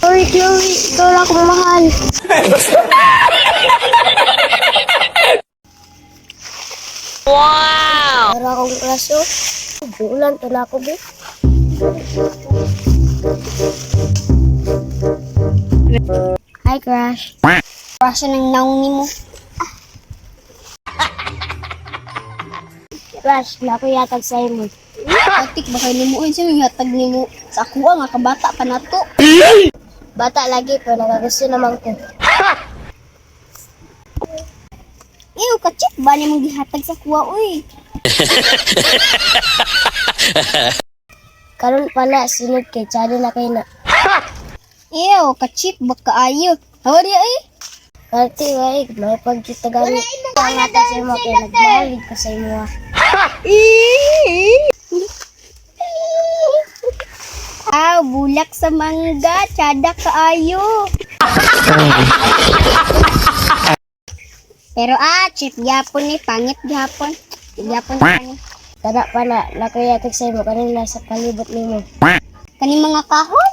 Sorry, Chloe. Ikaw lang akong mahal. Wow! Para akong kaso. Bulan, tala ko, be. Hi, Crush. Crush ng naong ni mo. Crush, na ako yatag sa'yo mo. Atik, baka limuin siya yung hatag ni mo. Sa kuha nga, kabata pa na to. Bata lagi, pero nagagusto naman ko. Ew, kachik ba ni mong gihatag sa kuha, uy? Karon pala, sunod kay Chado na kayo na. Ew, kachik ba kaayo? Hawari ay? Kati, wait, may pagkita gani. Ang ata sa mo, kaya nagbalig ka sa imo. Bulak sa mangga, tsada kaayo. Pero chip gyapon ni, pangit gyapon. Gyapon ni. Tara pala, nakayatag sa imo, kanina sa palibot nimo. Kani mga kahon?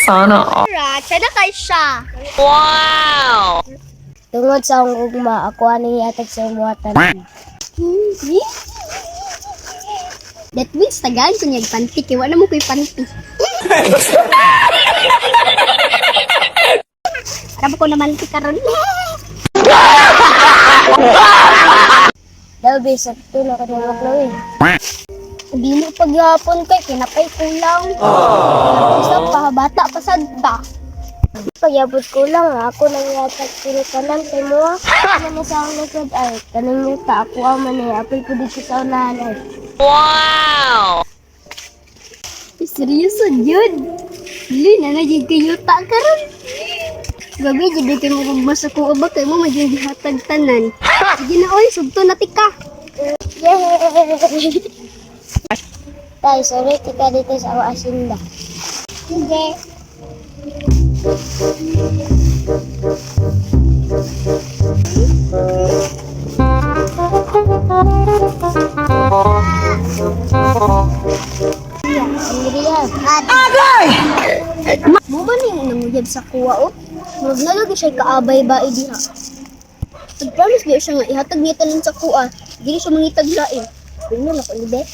Sana all. Tsada kay siya. Wow! Tungod sa akong ugma, ako aning iatag sa imo atan. That means tagaan ko niyag panty, kaya wala mo ko'y panty. Arap ko naman ti karon. Dabi, sa tulo ka nimo, Chloe. Hindi mo paghapon kay kinapay kulang. Isa pa, bata pa sadta. Pagyabot ko lang, ako nang iatag sila kanan kay mo. Ano na sa akong likod ay, kanang muta, ako ang manay, apil ko dito sa unahan ay. Wow! Seryoso, Jud. Dili na na yung kayuta karon. Gabi, jadi kayo magbasa ko ba kayo mo magyang dihatag tanan. Sige na, oy, sugto na tika. Yay! Tay, sorry, tika dito sa ako asinda. Sige. Agay! Mo ba ning namuyab sa kuwa o? Murag na lagi siya kaabay ba diha. Nag-promise ba siya nga ihatag niya tanan sa kuwa. Dili siya mangitag lain. Ano na ko libe?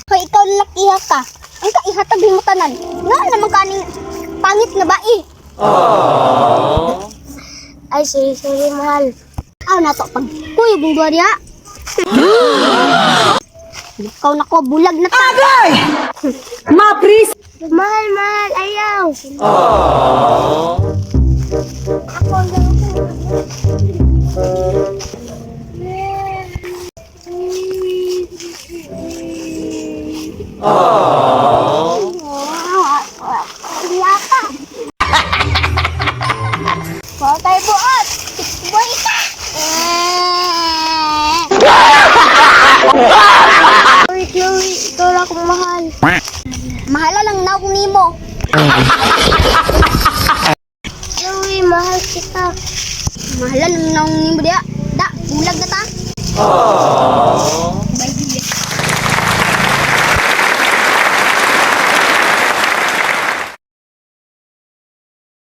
Kay ikaw lakiha ka. Ang ka ihatag mo tanan. Nga naman kaning pangit na bai. Ay, sorry, sorry, mahal. Na to pag kuy bung duarya. Ikaw na ko bulag na ta. Agay! Mapris! Mahal, mahal, ayaw. Ako lang. Iya ka. Kau tayo buot. Boy ka. Sorry, Chloe, ikaw lang akong mahal. Mahala lang na akong nimo. Chloe, mahal kita. Mahala lang na akong nimo dia. Da, bulag na ta.